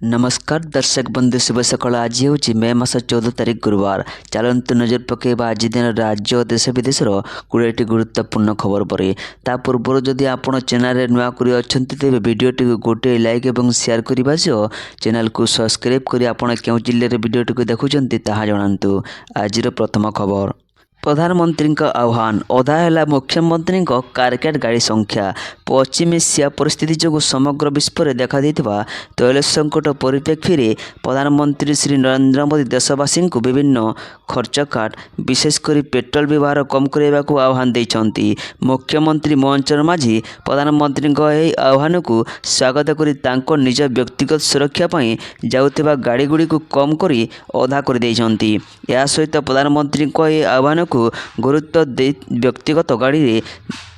नमस्कार दर्शक बंधु शुभ सकाल। आज हूँ मे मास 14 तारिख गुरुवार। चलतु नजर पकेबा आज दिन राज्य देश विदेशर 20टी गुरुत्वपूर्ण खबर पर। ता पूर्व जदि आपण चैनल नुआ करी अछंती तेबे वीडियोटी को गोटे लाइक और शेयर करने सह चैनल को सब्सक्राइब करी आपण केउ जिले रे वीडियोटी को देखुचंती ताहा जणांतु। आज प्रथम खबर, प्रधानमंत्री आह्वान, अधा है मुख्यमंत्री कारकेट गाड़ी संख्या। पश्चिम एशिया परिस्थिति जो समग्र विश्व में देखा तैल संकट परिप्रेक्षी में प्रधानमंत्री श्री नरेंद्र मोदी देशवासी को विभिन्न खर्च काट विशेषकर पेट्रोल व्यवहार कम करने को आह्वान देते। मुख्यमंत्री मोहन चरण मांझी प्रधानमंत्री आह्वान को स्वागत कर निज व्यक्तिगत सुरक्षा जाऊा गाड़ी गुड़ी को कम कर अधा कर सहित प्रधानमंत्री आह्वान को गुरुत्व दे व्यक्तिगत गाड़ी रे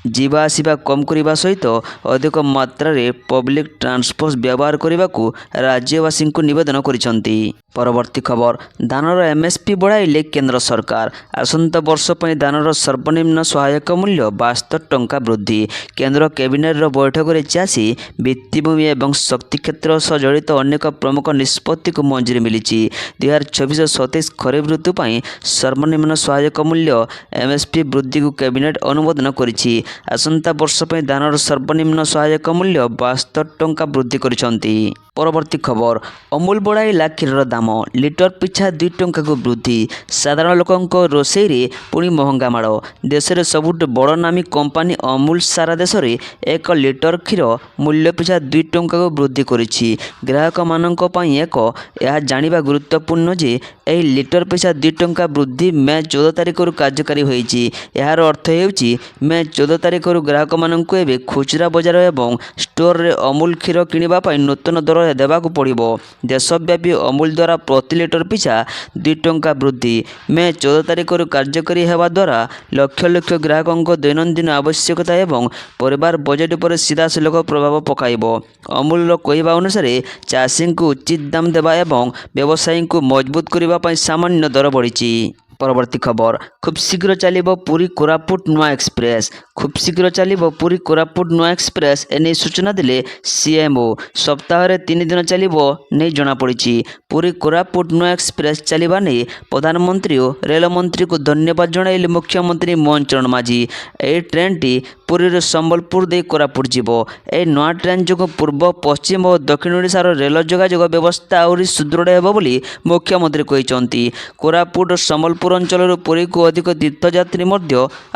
जीवा आसिबा कम करने सहित अधिक मात्रा रे पब्लिक ट्रांसपोर्ट व्यवहार करने को राज्यवासी को निवेदन करिसेंती। परवर्ती खबर, धानर एमएसपी बढ़ाइले केंद्र सरकार। आसंता वर्ष पर धानर सर्वनिम्न सहायक मूल्य 72 टंका वृद्धि। केंद्र कैबिनेट बैठक में चाषी भित्तिभूमि और शक्ति क्षेत्र सह जड़ित अनेक प्रमुख निष्पत्ति को मंजूरी मिली। 2024-27 खरीफ ऋतु पर सर्वनिम्न सहायक मूल्य एमएसपी वृद्धि को कैबिनेट अनुमोदन करिछि। आसंता वर्ष पर धानर सर्वनिम्न सहायक मूल्य 72 टंका वृद्धि करिसेंती। परवर्ती खबर, अमूल बढ़ाइला क्षीर दाम। लिटर पिछा 2 टंका को वृद्धि। साधारण लोकों रोषेई रे पुणी महंगा माड़। देश में सबुठ बड़ नामी कंपानी अमूल सारा देश में 1 लिटर क्षीर मूल्य पिछा 2 टंका को वृद्धि करिछि। ग्राहक मानक एक यह जानिबा गुरुत्वपूर्ण जे यह लिटर पिछा 2 टंका वृद्धि मे 14 तारिख कार्यकारी होइछि। यार अर्थ हेउछि मे 14 तारिख ग्राहक मानक एवं खुचरा बजार एवं स्टोर रे अमूल क्षीर किनिबा पई नूतन दर देवाकू पड़िबो। देशव्यापी अमूल द्वारा प्रति लिटर पिछा 2 टंका वृद्धि मे 14 तारिख कार्यकारी हेबा द्वारा लक्ष लक्ष ग्राहकों दैनंदिन आवश्यकता एवं परिवार बजेट पर सीधासलख प्रभाव पकाइबो। अमूल कहवा अनुसार चाषी को उचित दाम देवा एवं व्यवसायी को मजबूत करने सामान्य दर बढ़ी। परवर्ती खबर, खूब शीघ्र चलिबो पुरी कोरापुट नुआ एक्सप्रेस। खूब शीघ्र चलिबो पुरी कोरापुट नुआ एक्सप्रेस एने सूचना दिले सीएमओ। सप्ताह 3 दिन चलिबो नहीं जना पड़ी। पुरी कोरापुट नुआ एक्सप्रेस चलिबा नहीं प्रधानमंत्री और रेल मंत्री को धन्यवाद जणाइले मुख्यमंत्री मोहन चरण मांझी। यह ट्रेन टी पुरी संबलपुर दे कोरापुट जीवो। यह नुआ ट्रेन जो पूर्व पश्चिम और दक्षिण ओडिशार रेल जोगाजोग व्यवस्था आहरी सुदृढ़ हेबो बोली मुख्यमंत्री कहते। कोरापुट और संबलपुर अंचल पुरी को अधिक तीर्थयात्री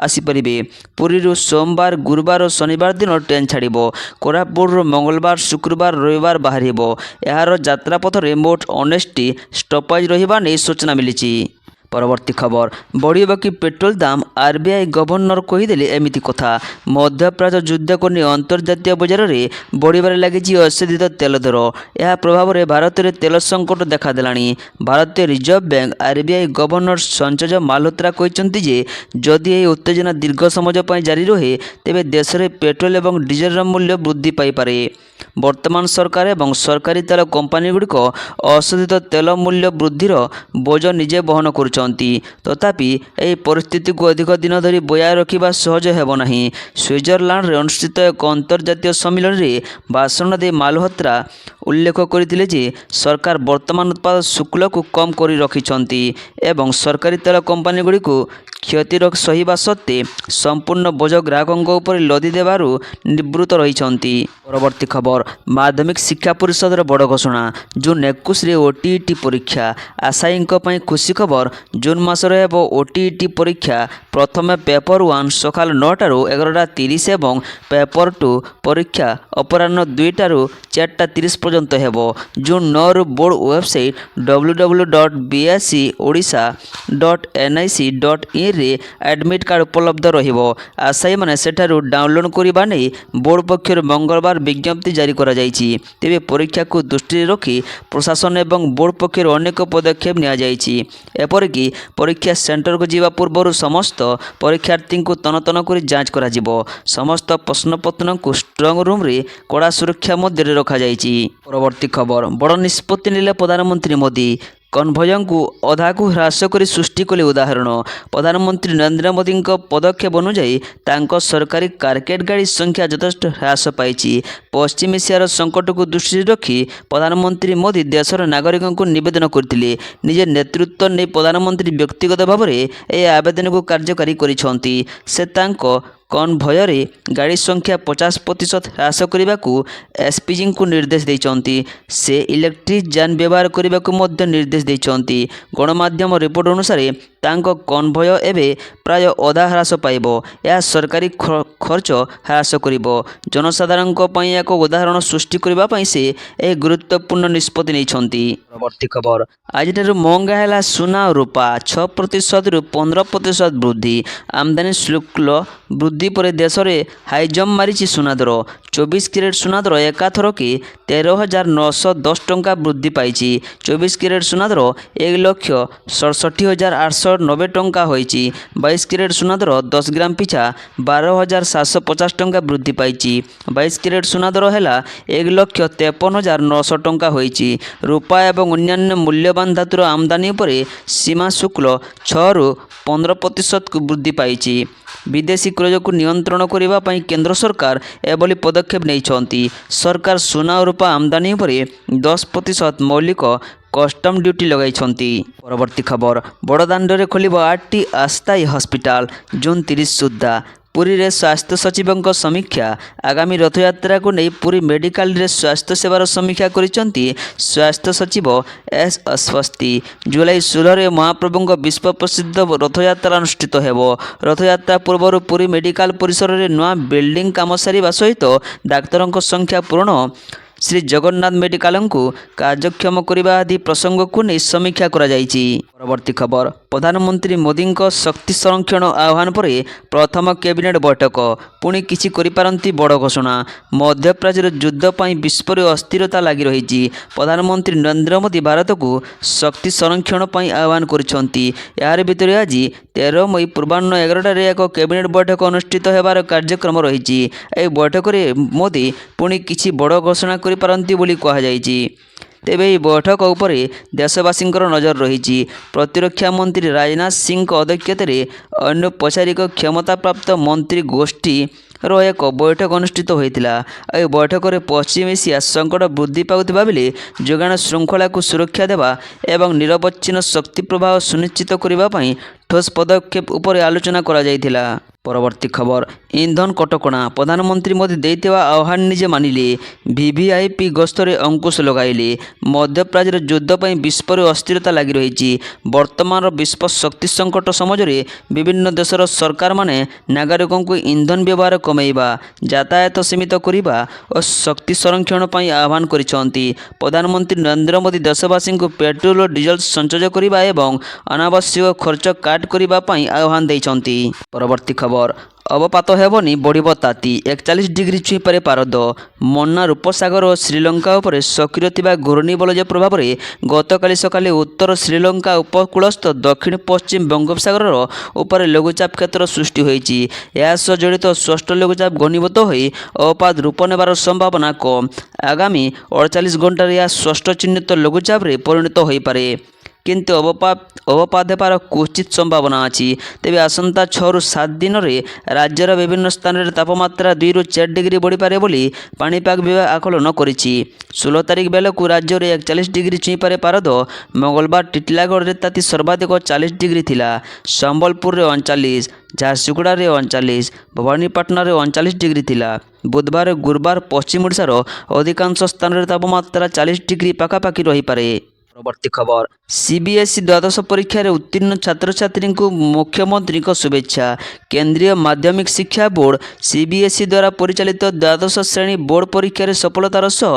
आसीपारे। पुरी सोमवार, गुरुवार और शनिवार दिन ट्रेन छाड़िबो। कोरापुट मंगलवार, शुक्रवार, रविवार बाहर यार यात्रा पथ में मोट 19टी स्टपेज रहिबा नै सूचना मिली। परवर्ती खबर, बढ़िबा कि पेट्रोल दाम। आरबीआई गवर्नर कहीदेले एमिति कथा। मध्यप्राच्य युद्ध को नहीं अंतर्जातीय बजार में बढ़िबार लगी अशोधित तेल दर। यह प्रभाव में भारत में तेल संकट देखादेलानी। भारतीय reserve bank RBI governor Sanjay Malhotra कहते जदि यह उत्तेजना दीर्घ समय पर जारी रहे तेबे देश में पेट्रोल और डीजेल मूल्य वृद्धि पाइपारे। वर्तमान सरकार और सरकारी तेल कंपानी गुड़िक अशोधित तेल मूल्य वृद्धिर बोझ निजे बहन कर तथापि यह परिस्थिति को अधिक दिन धरी बजाय रखा सहज हेब नहीं। स्विट्जरलैंड रे अनुष्ठित एक अंतर्जातीय सम्मेलन में भाषण दे माल्होत्रा उल्लेख करते सरकार वर्तमान उत्पाद शुल्क को कम कर रखिंट एवं सरकारी तेल कंपानी गुड़ी को क्षति सहिबा सत्वे संपूर्ण बोझ ग्राहकों उपर लदी देवारु निवृत्त रही। परवर्ती खबर, माध्यमिक शिक्षा परिषद बड़ घोषणा। जून 21 रे ओटीईटी परीक्षा। आशायी खुशी खबर, जून मासर हेब ओटीईटी परीक्षा। प्रथम पेपर 1 सकाल 9टारू 11:30 और पेपर 2 परीक्षा अपराह्न 2टारू 4:30 पर्यंत हेब। जून 9 रु बोर्ड वेबसाइट www.bsc.odisha.nic.in रे एडमिट कार्ड उपलब्ध रहिबो। आशायी माने सेठारु डाउनलोड करबा नै बोर्ड पक्षर मंगलवार विज्ञप्ति जारी करा जायछि। तेबे परीक्षा को दृष्टि रखी प्रशासन एवं बोर्ड पक्षर अनेक पदक्षेप निया जायछि। एपरिकी परीक्षा सेंटर को जीवा पूर्व समस्त परीक्षार्थी को तन तन कर जांच करा जिवो। समस्त प्रश्नपत्र को स्ट्रंग रूम रे कड़ा सुरक्षा मध्य रखा जायछि। परवर्ती खबर, बड़ निष्पत्ति नेले प्रधानमंत्री मोदी। କନଭୟଙ୍କୁ ଅଧାକୁ ହ୍ରାସ କରି ସୃଷ୍ଟି କଲେ ଉଦାହରଣ। ପ୍ରଧାନମନ୍ତ୍ରୀ ନରେନ୍ଦ୍ର ମୋଦିଙ୍କ ପଦକ୍ଷେପ ଅନୁଯାୟୀ ତାଙ୍କ ସରକାରୀ କାର୍କେଟ ଗାଡ଼ି ସଂଖ୍ୟା ଯଥେଷ୍ଟ ହ୍ରାସ ପାଇଛି। ପଶ୍ଚିମ ଏସିଆର ସଙ୍କଟକୁ ଦୃଷ୍ଟିରେ ରଖି ପ୍ରଧାନମନ୍ତ୍ରୀ ମୋଦି ଦେଶର ନାଗରିକଙ୍କୁ ନିବେଦନ କରିଥିଲେ। ନିଜ ନେତୃତ୍ୱ ନେଇ ପ୍ରଧାନମନ୍ତ୍ରୀ ବ୍ୟକ୍ତିଗତ ଭାବରେ ଏହି ଆବେଦନକୁ କାର୍ଯ୍ୟକାରୀ କରିଛନ୍ତି। ସେ ତାଙ୍କ କନଭୟରେ ଗାଡ଼ି ସଂଖ୍ୟା 50% ହ୍ରାସ କରିବାକୁ ଏସ୍ପିଜିଙ୍କୁ ନିର୍ଦ୍ଦେଶ ଦେଇଛନ୍ତି। ସେ ଇଲେକ୍ଟ୍ରିକ୍ ଯାନ ବ୍ୟବହାର କରିବାକୁ ମଧ୍ୟ ନିର୍ଦ୍ଦେଶ ଦେଇଛନ୍ତି। ଗଣମାଧ୍ୟମ ରିପୋର୍ଟ ଅନୁସାରେ ତାଙ୍କ କନଭୟ ଏବେ ପ୍ରାୟ ଅଧା ହ୍ରାସ ପାଇବ। ଏହା ସରକାରୀ ଖର୍ଚ୍ଚ ହ୍ରାସ କରିବ। ଜନସାଧାରଣଙ୍କ ପାଇଁ ଏକ ଉଦାହରଣ ସୃଷ୍ଟି କରିବା ପାଇଁ ସେ ଏହି ଗୁରୁତ୍ୱପୂର୍ଣ୍ଣ ନିଷ୍ପତ୍ତି ନେଇଛନ୍ତି। ପରବର୍ତ୍ତୀ ଖବର, ଆଜିଠାରୁ ମହଙ୍ଗା ହେଲା ସୁନା ଓ ରୂପା। 6%ରୁ 15% ବୃଦ୍ଧି। ଆମଦାନୀ ଶୁଳ୍କ ବୃଦ୍ଧି ପରେ ଦେଶରେ ହାଇଜମ୍ପ ମାରିଛି ସୁନା ଦର। 24 କ୍ୟାରେଟ୍ ସୁନା ଦର ଏକାଥରକେ 13,910 ଟଙ୍କା ବୃଦ୍ଧି ପାଇଛି। 24 କ୍ୟାରେଟ୍ ସୁନା ଦର 1,67,890 ଟଙ୍କା ହୋଇଛି। 22 କ୍ୟାରେଟ୍ ସୁନା ଦର 10 ଗ୍ରାମ ପିଛା 12,750 ଟଙ୍କା ବୃଦ୍ଧି ପାଇଛି। 22 କ୍ୟାରେଟ୍ ସୁନା ଦର ହେଲା 1,53,900 ଟଙ୍କା ହୋଇଛି। ରୂପା ଏବଂ ଅନ୍ୟାନ୍ୟ ମୂଲ୍ୟବାନ ଧାତୁର ଆମଦାନୀ ଉପରେ ସୀମା ଶୁଳ୍କ 6ରୁ 15%କୁ ବୃଦ୍ଧି ପାଇଛି। ବିଦେଶୀ କ୍ରୟକୁ ନିୟନ୍ତ୍ରଣ କରିବା ପାଇଁ କେନ୍ଦ୍ର ସରକାର ଏଭଳି ପଦକ୍ଷେପ ନେଇଛନ୍ତି। ସରକାର ସୁନା ଓ ରୂପା ଆମଦାନୀ ଉପରେ 10% ମୌଳିକ କଷ୍ଟମ ଡ୍ୟୁଟି ଲଗାଇଛନ୍ତି। ପରବର୍ତ୍ତୀ ଖବର, ବଡ଼ଦାଣ୍ଡରେ ଖୋଲିବ 8ଟି ଅସ୍ଥାୟୀ ହସ୍ପିଟାଲ ଜୁନ୍ 30 ସୁଦ୍ଧା। ପୁରୀରେ ସ୍ୱାସ୍ଥ୍ୟ ସଚିବଙ୍କ ସମୀକ୍ଷା। ଆଗାମୀ ରଥଯାତ୍ରାକୁ ନେଇ ପୁରୀ ମେଡିକାଲରେ ସ୍ୱାସ୍ଥ୍ୟ ସେବାର ସମୀକ୍ଷା କରିଛନ୍ତି ସ୍ୱାସ୍ଥ୍ୟ ସଚିବ ଏସ୍ ଅଶ୍ୱସ୍ତି। ଜୁଲାଇ 16ରେ ମହାପ୍ରଭୁଙ୍କ ବିଶ୍ୱ ପ୍ରସିଦ୍ଧ ରଥଯାତ୍ରା ଅନୁଷ୍ଠିତ ହେବ। ରଥଯାତ୍ରା ପୂର୍ବରୁ ପୁରୀ ମେଡିକାଲ ପରିସରରେ ନୂଆ ବିଲ୍ଡିଂ କାମ ସାରିବା ସହିତ ଡାକ୍ତରଙ୍କ ସଂଖ୍ୟା ପୂରଣ, ଶ୍ରୀ ଜଗନ୍ନାଥ ମେଡିକାଲକୁ କାର୍ଯ୍ୟକ୍ଷମ କରିବା ଆଦି ପ୍ରସଙ୍ଗକୁ ନେଇ ସମୀକ୍ଷା କରାଯାଇଛି। ପରବର୍ତ୍ତୀ ଖବର, ପ୍ରଧାନମନ୍ତ୍ରୀ ମୋଦିଙ୍କ ଶକ୍ତି ସଂରକ୍ଷଣ ଆହ୍ୱାନ ପରେ ପ୍ରଥମ କ୍ୟାବିନେଟ୍ ବୈଠକ। ପୁଣି କିଛି କରିପାରନ୍ତି ବଡ଼ ଘୋଷଣା। ମଧ୍ୟପ୍ରାଚ୍ୟର ଯୁଦ୍ଧ ପାଇଁ ବିଶ୍ୱରେ ଅସ୍ଥିରତା ଲାଗି ରହିଛି। ପ୍ରଧାନମନ୍ତ୍ରୀ ନରେନ୍ଦ୍ର ମୋଦି ଭାରତକୁ ଶକ୍ତି ସଂରକ୍ଷଣ ପାଇଁ ଆହ୍ୱାନ କରିଛନ୍ତି। ଏହାରି ଭିତରେ ଆଜି 13 ମଇ ପୂର୍ବାହ୍ନ 11ଟାରେ ଏକ କ୍ୟାବିନେଟ୍ ବୈଠକ ଅନୁଷ୍ଠିତ ହେବାର କାର୍ଯ୍ୟକ୍ରମ ରହିଛି। ଏହି ବୈଠକରେ ମୋଦି ପୁଣି କିଛି ବଡ଼ ଘୋଷଣା କରିପାରନ୍ତି ବୋଲି କୁହାଯାଇଛି। ତେବେ ଏହି ବୈଠକ ଉପରେ ଦେଶବାସୀଙ୍କର ନଜର ରହିଛି। ପ୍ରତିରକ୍ଷା ମନ୍ତ୍ରୀ ରାଜନାଥ ସିଂଙ୍କ ଅଧ୍ୟକ୍ଷତାରେ ଅନୌପଚାରିକ କ୍ଷମତାପ୍ରାପ୍ତ ମନ୍ତ୍ରୀ ଗୋଷ୍ଠୀର ଏକ ବୈଠକ ଅନୁଷ୍ଠିତ ହୋଇଥିଲା। ଏହି ବୈଠକରେ ପଶ୍ଚିମ ଏସିଆ ସଙ୍କଟ ବୃଦ୍ଧି ପାଉଥିବା ବେଳେ ଯୋଗାଣ ଶୃଙ୍ଖଳାକୁ ସୁରକ୍ଷା ଦେବା ଏବଂ ନିରବଚ୍ଛିନ୍ନ ଶକ୍ତି ପ୍ରବାହ ସୁନିଶ୍ଚିତ କରିବା ପାଇଁ ଠୋସ୍ ପଦକ୍ଷେପ ଉପରେ ଆଲୋଚନା କରାଯାଇଥିଲା। ପରବର୍ତ୍ତୀ ଖବର, ଇନ୍ଧନ କଟକଣା। ପ୍ରଧାନମନ୍ତ୍ରୀ ମୋଦି ଦେଇଥିବା ଆହ୍ୱାନ ନିଜେ ମାନିଲେ। ଭିଭିଆଇପି ଗସ୍ତରେ ଅଙ୍କୁଶ ଲଗାଇଲେ। ମଧ୍ୟପ୍ରାଚ୍ୟର ଯୁଦ୍ଧ ପାଇଁ ବିଶ୍ୱରେ ଅସ୍ଥିରତା ଲାଗି ରହିଛି। ବର୍ତ୍ତମାନର ବିଶ୍ୱ ଶକ୍ତି ସଙ୍କଟ ସମାଜରେ ବିଭିନ୍ନ ଦେଶର ସରକାରମାନେ ନାଗରିକଙ୍କୁ ଇନ୍ଧନ ବ୍ୟବହାର କମାଇବା, ଯାତାୟାତ ସୀମିତ କରିବା ଓ ଶକ୍ତି ସଂରକ୍ଷଣ ପାଇଁ ଆହ୍ୱାନ କରିଛନ୍ତି। ପ୍ରଧାନମନ୍ତ୍ରୀ ନରେନ୍ଦ୍ର ମୋଦି ଦେଶବାସୀଙ୍କୁ ପେଟ୍ରୋଲ ଓ ଡିଜେଲ ସଞ୍ଚୟ କରିବା ଏବଂ ଅନାବଶ୍ୟକ ଖର୍ଚ୍ଚ କାଟ କରିବା ପାଇଁ ଆହ୍ୱାନ ଦେଇଛନ୍ତି। ପରବର୍ତ୍ତୀ ଖବର, ଅବପାତ ହେବନି, ବଢ଼ିବ ତାତି। 41 ଡିଗ୍ରୀ ଛୁଇଁପାରେ ପାରଦ। ମନ୍ନାର ଉପସାଗର ଓ ଶ୍ରୀଲଙ୍କା ଉପରେ ସକ୍ରିୟ ଥିବା ଘୂର୍ଣ୍ଣିବଳୟ ପ୍ରଭାବରେ ଗତକାଲି ସକାଳେ ଉତ୍ତର ଶ୍ରୀଲଙ୍କା ଉପକୂଳସ୍ଥ ଦକ୍ଷିଣ ପଶ୍ଚିମ ବଙ୍ଗୋପସାଗର ଉପରେ ଲଘୁଚାପ କ୍ଷେତ୍ର ସୃଷ୍ଟି ହୋଇଛି। ଏହା ସହ ଜଡ଼ିତ ଷଷ୍ଠ ଲଘୁଚାପ ଘନୀଭୂତ ହୋଇ ଅବପାତ ରୂପ ନେବାର ସମ୍ଭାବନା କମ୍। ଆଗାମୀ 48 ଘଣ୍ଟାରେ ଏହା ଷଷ୍ଠ ଚିହ୍ନିତ ଲଘୁଚାପରେ ପରିଣତ ହୋଇପାରେ, କିନ୍ତୁ ଅବପାତ ହେବାର କ୍ୱଚିତ ସମ୍ଭାବନା ଅଛି। ତେବେ ଆସନ୍ତା 6ରୁ 7 ଦିନରେ ରାଜ୍ୟର ବିଭିନ୍ନ ସ୍ଥାନରେ ତାପମାତ୍ରା 2ରୁ 4 ଡିଗ୍ରୀ ବଢ଼ିପାରେ ବୋଲି ପାଣିପାଗ ବିଭାଗ ଆକଳନ କରିଛି। 16 ତାରିଖ ବେଳକୁ ରାଜ୍ୟରେ 41 ଡିଗ୍ରୀ ଛୁଇଁପାରେ ପାରଦ। ମଙ୍ଗଳବାର ଟିଟିଲାଗଡ଼ରେ ତାତି ସର୍ବାଧିକ 40 ଡିଗ୍ରୀ ଥିଲା। ସମ୍ବଲପୁରରେ 39, ଝାରସୁଗୁଡ଼ାରେ 39, ଭବାନୀପାଟଣାରେ 39 ଡିଗ୍ରୀ ଥିଲା। ବୁଧବାର ଓ ଗୁରୁବାର ପଶ୍ଚିମ ଓଡ଼ିଶାର ଅଧିକାଂଶ ସ୍ଥାନରେ ତାପମାତ୍ରା 40 ଡିଗ୍ରୀ ପାଖାପାଖି ରହିପାରେ। ପରବର୍ତ୍ତୀ ଖବର, ସିବିଏସ୍ଇ ଦ୍ୱାଦଶ ପରୀକ୍ଷାରେ ଉତ୍ତୀର୍ଣ୍ଣ ଛାତ୍ରଛାତ୍ରୀଙ୍କୁ ମୁଖ୍ୟମନ୍ତ୍ରୀଙ୍କ ଶୁଭେଚ୍ଛା। କେନ୍ଦ୍ରୀୟ ମାଧ୍ୟମିକ ଶିକ୍ଷା ବୋର୍ଡ ସିବିଏସ୍ଇ ଦ୍ୱାରା ପରିଚାଳିତ ଦ୍ୱାଦଶ ଶ୍ରେଣୀ ବୋର୍ଡ ପରୀକ୍ଷାରେ ସଫଳତାର ସହ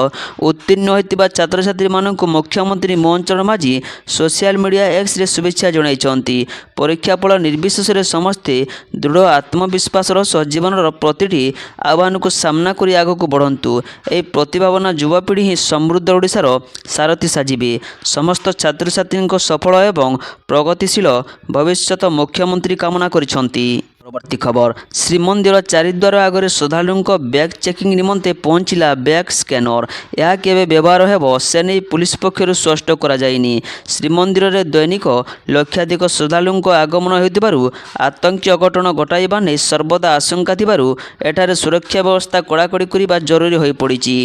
ଉତ୍ତୀର୍ଣ୍ଣ ହୋଇଥିବା ଛାତ୍ରଛାତ୍ରୀମାନଙ୍କୁ ମୁଖ୍ୟମନ୍ତ୍ରୀ Mohan Charan Majhi social media x-ray ଶୁଭେଚ୍ଛା ଜଣାଇଛନ୍ତି। ପରୀକ୍ଷାଫଳ ନିର୍ବିଶେଷରେ ସମସ୍ତେ ଦୃଢ଼ ଆତ୍ମବିଶ୍ୱାସର ସହ ଜୀବନର ପ୍ରତିଟି ଆହ୍ୱାନକୁ ସାମ୍ନା କରି ଆଗକୁ ବଢ଼ନ୍ତୁ। ଏହି ପ୍ରତିଭାବାନ ଯୁବପିଢ଼ି ହିଁ ସମୃଦ୍ଧ ଓଡ଼ିଶାର ସାରଥୀ ସାଜିବେ। ସମସ୍ତ ଛାତ୍ରଛାତ୍ରୀଙ୍କ ସଫଳ ଏବଂ ପ୍ରଗତିଶୀଳ ଭବିଷ୍ୟତ ମୁଖ୍ୟମନ୍ତ୍ରୀ କାମନା କରିଛନ୍ତି। ପରବର୍ତ୍ତୀ ଖବର ଶ୍ରୀମନ୍ଦିର ଚାରିଦ୍ୱାର ଆଗରେ ଶ୍ରଦ୍ଧାଳୁଙ୍କ ବ୍ୟାଗ୍ ଚେକିଂ ନିମନ୍ତେ ପହଞ୍ଚିଲା ବ୍ୟାଗ୍ ସ୍କାନର। ଏହା କେବେ ବ୍ୟବହାର ହେବ ସେ ନେଇ ପୁଲିସ ପକ୍ଷରୁ ସ୍ପଷ୍ଟ କରାଯାଇନି। ଶ୍ରୀମନ୍ଦିରରେ ଦୈନିକ ଲକ୍ଷାଧିକ ଶ୍ରଦ୍ଧାଳୁଙ୍କ ଆଗମନ ହେଉଥିବାରୁ ଆତଙ୍କି ଅଘଟଣ ଘଟାଇବା ନେଇ ସର୍ବଦା ଆଶଙ୍କା ଥିବାରୁ ଏଠାରେ ସୁରକ୍ଷା ବ୍ୟବସ୍ଥା କଡ଼ାକଡ଼ି କରିବା ଜରୁରୀ ହୋଇପଡ଼ିଛି।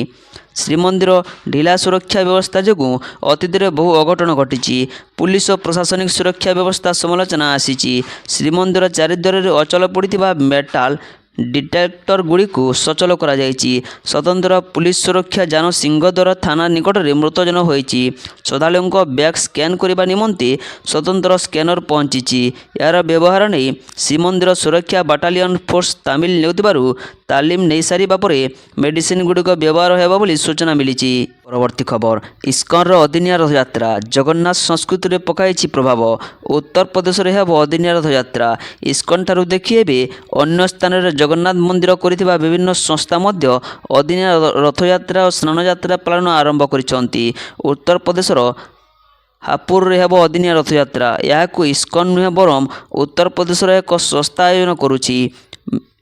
ଶ୍ରୀମନ୍ଦିର ଢିଲା ସୁରକ୍ଷା ବ୍ୟବସ୍ଥା ଯୋଗୁଁ ଅତୀତରେ ବହୁ ଅଘଟଣ ଘଟିଛି। ପୁଲିସ ଓ ପ୍ରଶାସନିକ ସୁରକ୍ଷା ବ୍ୟବସ୍ଥା ସମାଲୋଚନା ଆସିଛି। ଶ୍ରୀମନ୍ଦିର ଚାରିଦ୍ୱାରରେ ଅଚଳ ପଡ଼ିଥିବା ମେଟାଲ ଡିଟେକ୍ଟରଗୁଡ଼ିକୁ ସଚଳ କରାଯାଇଛି। ସ୍ୱତନ୍ତ୍ର ପୁଲିସ ସୁରକ୍ଷା ଯାନ ସିଂହଦ୍ୱାର ଥାନା ନିକଟରେ ମୃତଜନ ହୋଇଛି। ଶ୍ରଦ୍ଧାଳୁଙ୍କ ବ୍ୟାଗ୍ ସ୍କାନ୍ କରିବା ନିମନ୍ତେ ସ୍ୱତନ୍ତ୍ର ସ୍କାନର ପହଞ୍ଚିଛି। ଏହାର ବ୍ୟବହାର ନେଇ ଶ୍ରୀମନ୍ଦିର ସୁରକ୍ଷା ବାଟାଲିୟନ ଫୋର୍ସ ତାମିଲ ନେଉଥିବାରୁ ତାଲିମ ନେଇସାରିବା ପରେ ମେଡିସିନଗୁଡ଼ିକ ବ୍ୟବହାର ହେବ ବୋଲି ସୂଚନା ମିଳିଛି। ପରବର୍ତ୍ତୀ ଖବର ଇସ୍କନର ଅଦିନିଆ ରଥଯାତ୍ରା ଜଗନ୍ନାଥ ସଂସ୍କୃତିରେ ପକାଇଛି ପ୍ରଭାବ। ଉତ୍ତରପ୍ରଦେଶରେ ହେବ ଅଦିନିଆ ରଥଯାତ୍ରା। ଇସ୍କନଠାରୁ ଦେଖି ଏବେ ଅନ୍ୟ ସ୍ଥାନରେ ଜଗନ୍ନାଥ ମନ୍ଦିର କରିଥିବା ବିଭିନ୍ନ ସଂସ୍ଥା ମଧ୍ୟ ଅଦିନିଆ ରଥଯାତ୍ରା ଓ ସ୍ନାନଯାତ୍ରା ପାଳନ ଆରମ୍ଭ କରିଛନ୍ତି। ଉତ୍ତରପ୍ରଦେଶର ହାପୁରରେ ହେବ ଅଦିନିଆ ରଥଯାତ୍ରା। ଏହାକୁ ଇସ୍କନ ନୁହେଁ ବରଂ ଉତ୍ତରପ୍ରଦେଶର ଏକ ସଂସ୍ଥା ଆୟୋଜନ କରୁଛି।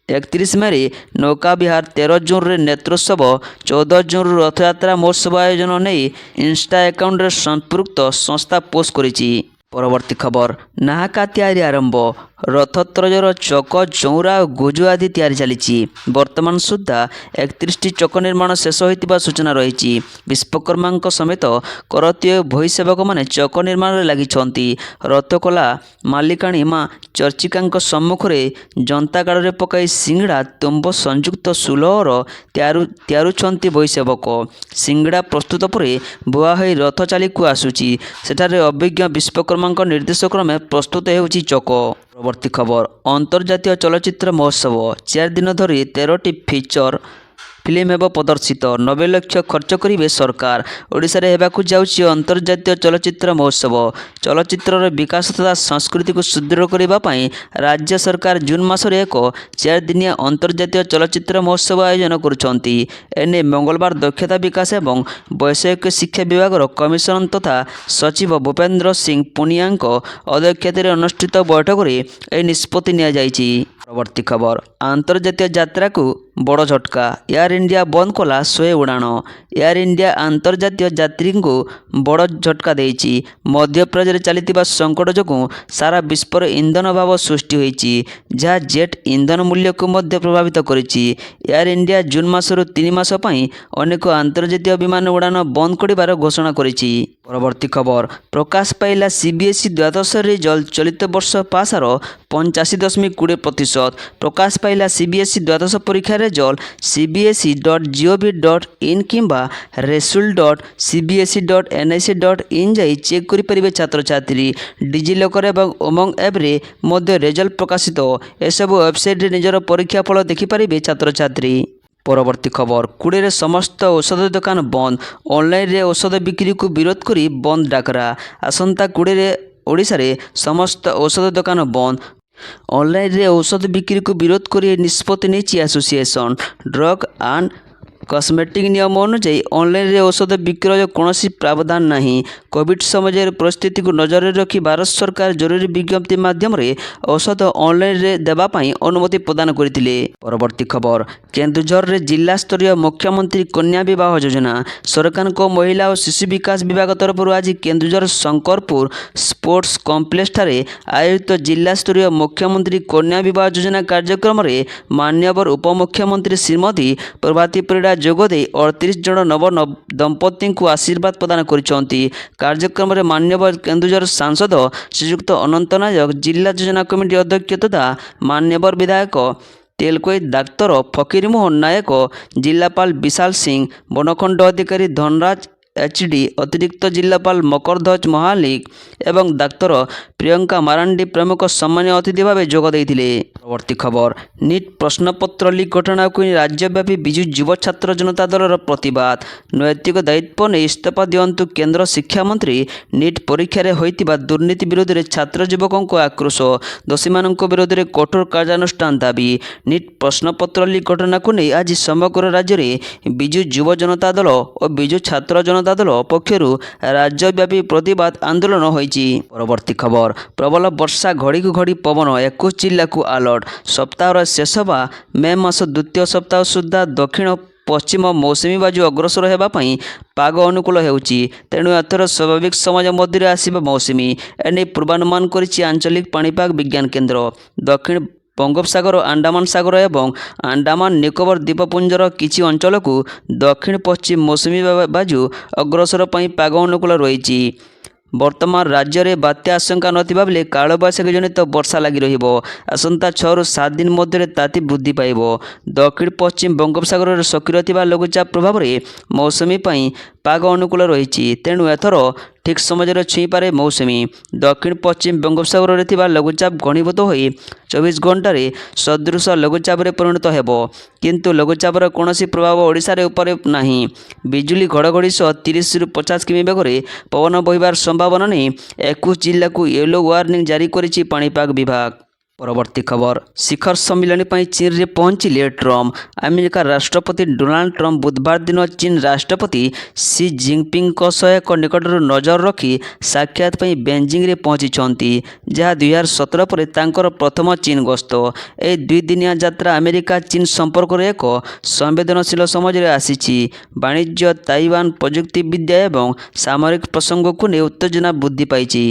31 ମେରେ ନୌକା ବିହାର, 13 ଜୁନରେ ନେତ୍ରୋତ୍ସବ, 14 ଜୁନରୁ ରଥଯାତ୍ରା ମହୋତ୍ସବ ଆୟୋଜନ ନେଇ ଇନଷ୍ଟା ଆକାଉଣ୍ଟରେ ସମ୍ପୃକ୍ତ ସଂସ୍ଥା ପୋଷ୍ଟ କରିଛି। ପରବର୍ତ୍ତୀ ଖବର ନାହାକା ତିଆରି ଆରମ୍ଭ। ରଥତ୍ରୟର ଚକ, ଚଉରା ଓ ଗୁଜ ଆଦି ତିଆରି ଚାଲିଛି। ବର୍ତ୍ତମାନ ସୁଦ୍ଧା 31ଟି ଚକ ନିର୍ମାଣ ଶେଷ ହୋଇଥିବା ସୂଚନା ରହିଛି। ବିଶ୍ୱକର୍ମାଙ୍କ ସମେତ କରତୀୟ ଭୋଇ ସେବକମାନେ ଚକ ନିର୍ମାଣରେ ଲାଗିଛନ୍ତି। ରଥକଲା ମାଲିକାଣୀ ମା ଚର୍ଚ୍ଚିକାଙ୍କ ସମ୍ମୁଖରେ ଯନ୍ତାଗାଡ଼ରେ ପକାଇ ସିଙ୍ଗଡ଼ା, ତୁମ୍ବ ସଂଯୁକ୍ତ ସୁଲହର ତିଆରୁଛନ୍ତି ଭୋଇ ସେବକ। ସିଙ୍ଗଡ଼ା ପ୍ରସ୍ତୁତ ପରେ ବୁହା ହୋଇ ରଥ ଚାଲିକୁ ଆସୁଛି। ସେଠାରେ ଅଭିଜ୍ଞ ବିଶ୍ୱକର୍ମାଙ୍କ ନିର୍ଦ୍ଦେଶ କ୍ରମେ ପ୍ରସ୍ତୁତ ହେଉଛି ଚକ। ପରବର୍ତ୍ତୀ ଖବର ଅନ୍ତର୍ଜାତୀୟ ଚଳଚ୍ଚିତ୍ର ମହୋତ୍ସବ 4 ଦିନ ଧରି 13ଟି ଫିଚର ଫିଲ୍ମ ହେବ ପ୍ରଦର୍ଶିତ। 90 ଲକ୍ଷ ଖର୍ଚ୍ଚ କରିବେ ସରକାର। ଓଡ଼ିଶାରେ ହେବାକୁ ଯାଉଛି ଅନ୍ତର୍ଜାତୀୟ ଚଳଚ୍ଚିତ୍ର ମହୋତ୍ସବ। ଚଳଚ୍ଚିତ୍ରର ବିକାଶ ତଥା ସଂସ୍କୃତିକୁ ସୁଦୃଢ଼ କରିବା ପାଇଁ ରାଜ୍ୟ ସରକାର ଜୁନ୍ ମାସରେ ଏକ 4 ଦିନିଆ ଅନ୍ତର୍ଜାତୀୟ ଚଳଚ୍ଚିତ୍ର ମହୋତ୍ସବ ଆୟୋଜନ କରୁଛନ୍ତି। ଏନେଇ ମଙ୍ଗଳବାର ଦକ୍ଷତା ବିକାଶ ଏବଂ ବୈଷୟିକ ଶିକ୍ଷା ବିଭାଗର କମିଶନର ତଥା ସଚିବ ଭୂପେନ୍ଦ୍ର ସିଂ ପୁନିଆଙ୍କ ଅଧ୍ୟକ୍ଷତାରେ ଅନୁଷ୍ଠିତ ବୈଠକରେ ଏହି ନିଷ୍ପତ୍ତି ନିଆଯାଇଛି। ପରବର୍ତ୍ତୀ ଖବର ଆନ୍ତର୍ଜାତୀୟ ଯାତ୍ରାକୁ ବଡ଼ ଝଟକା। ଏୟାର ଇଣ୍ଡିଆ ବନ୍ଦ କଲା 100 ଉଡ଼ାଣ। ଏୟାର ଇଣ୍ଡିଆ ଆନ୍ତର୍ଜାତୀୟ ଯାତ୍ରୀଙ୍କୁ ବଡ଼ ଝଟକା ଦେଇଛି। ମଧ୍ୟପ୍ରଦେଶରେ ଚାଲିଥିବା ସଂକଟ ଯୋଗୁଁ ସାରା ବିଶ୍ୱରେ ଇନ୍ଧନ ଅଭାବ ସୃଷ୍ଟି ହୋଇଛି, ଯାହା ଜେଟ୍ ଇନ୍ଧନ ମୂଲ୍ୟକୁ ମଧ୍ୟ ପ୍ରଭାବିତ କରିଛି। ଏୟାର ଇଣ୍ଡିଆ ଜୁନ୍ ମାସରୁ 3 ମାସ ପାଇଁ ଅନେକ ଆନ୍ତର୍ଜାତୀୟ ବିମାନ ଉଡ଼ାଣ ବନ୍ଦ କରିବାର ଘୋଷଣା କରିଛି। ପରବର୍ତ୍ତୀ ଖବର ପ୍ରକାଶ ପାଇଲା ସିବିଏସ୍ଇ ଦ୍ୱାଦଶ ରେଜଲ୍ଟ। ଚଳିତ ବର୍ଷ ପାସ୍ ହାର 85.20%। ପ୍ରକାଶ ପାଇଲା ସିବିଏସ୍ଇ ଦ୍ୱାଦଶ ପରୀକ୍ଷା ରେଜଲ୍ଟ। cbse.gov.in କିମ୍ବା result.cbse.nic.in ଯାଇ ଚେକ୍ କରିପାରିବେ ଛାତ୍ରଛାତ୍ରୀ। ଡିଜିଲକର ଏବଂ ଉମଙ୍ଗ ଆପ୍ରେ ମଧ୍ୟ ରେଜଲ୍ଟ ପ୍ରକାଶିତ। ଏସବୁ ୱେବସାଇଟ୍ରେ ନିଜର ପରୀକ୍ଷା ଫଳ ଦେଖିପାରିବେ ଛାତ୍ରଛାତ୍ରୀ। ପରବର୍ତ୍ତୀ ଖବର 20ରେ ସମସ୍ତ ଔଷଧ ଦୋକାନ ବନ୍ଦ। ଅନଲାଇନରେ ଔଷଧ ବିକ୍ରିକୁ ବିରୋଧ କରି ବନ୍ଦ ଡାକରା। ଆସନ୍ତା 20ରେ ଓଡ଼ିଶାରେ ସମସ୍ତ ଔଷଧ ଦୋକାନ ବନ୍ଦ। ଅନଲାଇନରେ ଔଷଧ ବିକ୍ରିକୁ ବିରୋଧ କରି ଏହି ନିଷ୍ପତ୍ତି ନେଇଛି ଆସୋସିଏସନ୍। ଡ୍ରଗ୍ ଆଣ୍ଡ କସ୍ମେଟିକ୍ ନିୟମ ଅନୁଯାୟୀ ଅନଲାଇନରେ ଔଷଧ ବିକ୍ରୟ କୌଣସି ପ୍ରାବଧାନ ନାହିଁ। କୋଭିଡ୍ ସମୟରେ ପରିସ୍ଥିତିକୁ ନଜରରେ ରଖି ଭାରତ ସରକାର ଜରୁରୀ ବିଜ୍ଞପ୍ତି ମାଧ୍ୟମରେ ଔଷଧ ଅନଲାଇନରେ ଦେବା ପାଇଁ ଅନୁମତି ପ୍ରଦାନ କରିଥିଲେ। ପରବର୍ତ୍ତୀ ଖବର କେନ୍ଦୁଝରରେ ଜିଲ୍ଲାସ୍ତରୀୟ ମୁଖ୍ୟମନ୍ତ୍ରୀ କନ୍ୟା ବିବାହ ଯୋଜନା। ସରକାରଙ୍କ ମହିଳା ଓ ଶିଶୁ ବିକାଶ ବିଭାଗ ତରଫରୁ ଆଜି କେନ୍ଦୁଝର ଶଙ୍କରପୁର ସ୍ପୋର୍ଟସ କମ୍ପ୍ଲେକ୍ସଠାରେ ଆୟୋଜିତ ଜିଲ୍ଲାସ୍ତରୀୟ ମୁଖ୍ୟମନ୍ତ୍ରୀ କନ୍ୟା ବିବାହ ଯୋଜନା କାର୍ଯ୍ୟକ୍ରମରେ ମାନ୍ୟବର ଉପମୁଖ୍ୟମନ୍ତ୍ରୀ ଶ୍ରୀମତୀ ପ୍ରଭାତୀ ପରିଡ଼ା ଯୋଗଦେଇ 38 ଜଣ ନବ ଦମ୍ପତିଙ୍କୁ ଆଶୀର୍ବାଦ ପ୍ରଦାନ କରିଛନ୍ତି। କାର୍ଯ୍ୟକ୍ରମରେ ମାନ୍ୟବର କେନ୍ଦୁଝର ସାଂସଦ ଶ୍ରୀଯୁକ୍ତ ଅନନ୍ତ ନାୟକ, ଜିଲ୍ଲା ଯୋଜନା କମିଟି ଅଧ୍ୟକ୍ଷ ତଥା ମାନ୍ୟବର ବିଧାୟକ ତେଲକୋଇ ଡାକ୍ତର ଫକୀରମୋହନ ନାୟକ, ଜିଲ୍ଲାପାଳ ବିଶାଲ ସିଂ, ବନଖଣ୍ଡ ଅଧିକାରୀ ଧନରାଜ HD, ଅତିରିକ୍ତ ଜିଲ୍ଲାପାଳ ମକରଧ୍ୱଜ ମହାଲିକ ଏବଂ ଡାକ୍ତର ପ୍ରିୟଙ୍କା ମାରାଣ୍ଡି ପ୍ରମୁଖ ସମ୍ମାନୀୟ ଅତିଥି ଭାବେ ଯୋଗ ଦେଇଥିଲେ। ପରବର୍ତ୍ତୀ ଖବର ନିଟ୍ ପ୍ରଶ୍ନପତ୍ର ଲିକ୍ ଘଟଣାକୁ ନେଇ ରାଜ୍ୟବ୍ୟାପୀ ବିଜୁ ଯୁବ ଛାତ୍ର ଜନତା ଦଳର ପ୍ରତିବାଦ। ନୈତିକ ଦାୟିତ୍ୱ ନେଇ ଇସ୍ତଫା ଦିଅନ୍ତୁ କେନ୍ଦ୍ର ଶିକ୍ଷାମନ୍ତ୍ରୀ। ନିଟ୍ ପରୀକ୍ଷାରେ ହୋଇଥିବା ଦୁର୍ନୀତି ବିରୋଧରେ ଛାତ୍ର ଯୁବକଙ୍କ ଆକ୍ରୋଶ। ଦୋଷୀମାନଙ୍କ ବିରୋଧରେ କଠୋର କାର୍ଯ୍ୟାନୁଷ୍ଠାନ ଦାବି। ନିଟ୍ ପ୍ରଶ୍ନପତ୍ର ଲିକ୍ ଘଟଣାକୁ ନେଇ ଆଜି ସମଗ୍ର ରାଜ୍ୟରେ ବିଜୁ ଯୁବ ଜନତା ଦଳ ଓ ବିଜୁ ଛାତ୍ର ଜନତା জনতা দল পক্ষରୁ রাজ্যব্যাপী প্রতিবাদ আন্দোলন হয়েছে। পরবর্তী খবর, প্রবল বর্ষা ঘড়িକୁ ঘড়ি পবন 21 ଜିଲ୍ଲାକୁ ଆଲର୍ଟ। ସପ୍ତାହର ଶେଷ ବା ମେ ମାସ ଦ୍ୱିତୀୟ ସପ୍ତାହ ସୁଦ୍ଧା ଦକ୍ଷିଣ ପଶ୍ଚିମ ମୌସୁମୀ ବାୟୁ ଅଗ୍ରସର ହେବା ପାଇଁ ପାଗ ଅନୁକୂଳ ହେଉଛି। ତେଣୁ ଏଥର ସ୍ୱାଭାବିକ ସମାଜ ମଧ୍ୟରେ ଆସିବ ମୌସୁମୀ। ଏନେଇ ପୂର୍ବାନୁମାନ କରିଛି ଆଞ୍ଚଳିକ ପାଣିପାଗ ବିଜ୍ଞାନ କେନ୍ଦ୍ର। ଦକ୍ଷିଣ ବଙ୍ଗୋପସାଗର, ଆଣ୍ଡାମାନ ସାଗର ଏବଂ ଆଣ୍ଡାମାନ ନିକୋବର ଦ୍ୱୀପପୁଞ୍ଜର କିଛି ଅଞ୍ଚଳକୁ ଦକ୍ଷିଣ ପଶ୍ଚିମ ମୌସୁମୀ ବାୟୁ ଅଗ୍ରସର ପାଇଁ ପାଗ ଅନୁକୂଳ ରହିଛି। ବର୍ତ୍ତମାନ ରାଜ୍ୟରେ ବାତ୍ୟା ଆଶଙ୍କା ନଥିବା ବେଳେ କାଳବୈଶାଖୀ ଜନିତ ବର୍ଷା ଲାଗି ରହିବ। ଆସନ୍ତା 6ରୁ 7 ଦିନ ମଧ୍ୟରେ ତାତି ବୃଦ୍ଧି ପାଇବ। ଦକ୍ଷିଣ ପଶ୍ଚିମ ବଙ୍ଗୋପସାଗରରେ ସକ୍ରିୟ ଥିବା ଲଘୁଚାପ ପ୍ରଭାବରେ ମୌସୁମୀ ପାଇଁ ପାଗ ଅନୁକୂଳ ରହିଛି। ତେଣୁ ଏଥର ଠିକ୍ ସମୟରେ ଛୁଇଁପାରେ ମୌସୁମୀ। ଦକ୍ଷିଣ ପଶ୍ଚିମ ବଙ୍ଗୋପସାଗରରେ ଥିବା ଲଘୁଚାପ ଘନୀଭୂତ ହୋଇ 24 ଘଣ୍ଟାରେ ସଦୃଶ ଲଘୁଚାପରେ ପରିଣତ ହେବ। କିନ୍ତୁ ଲଘୁଚାପର କୌଣସି ପ୍ରଭାବ ଓଡ଼ିଶାରେ ଉପରେ ନାହିଁ। ବିଜୁଳି ଘଡ଼ଘଡ଼ି ସହ 30ରୁ 50 କିମି ବେଗରେ ପବନ ବହିବାର ସମ୍ଭାବନା ନେଇ 21 ଜିଲ୍ଲାକୁ ୟେଲୋ ୱାର୍ଣ୍ଣିଂ ଜାରି କରିଛି ପାଣିପାଗ ବିଭାଗ। ପରବର୍ତ୍ତୀ ଖବର, ଶିଖର ସମ୍ମିଳନୀ ପାଇଁ ଚୀନରେ ପହଞ୍ଚିଲେ ଟ୍ରମ୍ପ। ଆମେରିକା ରାଷ୍ଟ୍ରପତି ଡୋନାଲ୍ଡ ଟ୍ରମ୍ପ ବୁଧବାର ଦିନ ଚୀନ ରାଷ୍ଟ୍ରପତି ସି ଜିନପିଙ୍ଗଙ୍କ ସହ ଏକ ନିକଟରୁ ନଜର ରଖି ସାକ୍ଷାତ ପାଇଁ ବେଜିଂରେ ପହଞ୍ଚିଛନ୍ତି, ଯାହା 2017 ପରେ ତାଙ୍କର ପ୍ରଥମ ଚୀନ ଗସ୍ତ। ଏହି 2 ଦିନିଆ ଯାତ୍ରା ଆମେରିକା ଚୀନ ସମ୍ପର୍କରେ ଏକ ସମ୍ବେଦନଶୀଳ ସମୟରେ ଆସିଛି। ବାଣିଜ୍ୟ, ତାଇୱାନ, ପ୍ରଯୁକ୍ତି ବିଦ୍ୟା ଏବଂ ସାମରିକ ପ୍ରସଙ୍ଗକୁ ନେଇ ଉତ୍ତେଜନା ବୃଦ୍ଧି ପାଇଛି।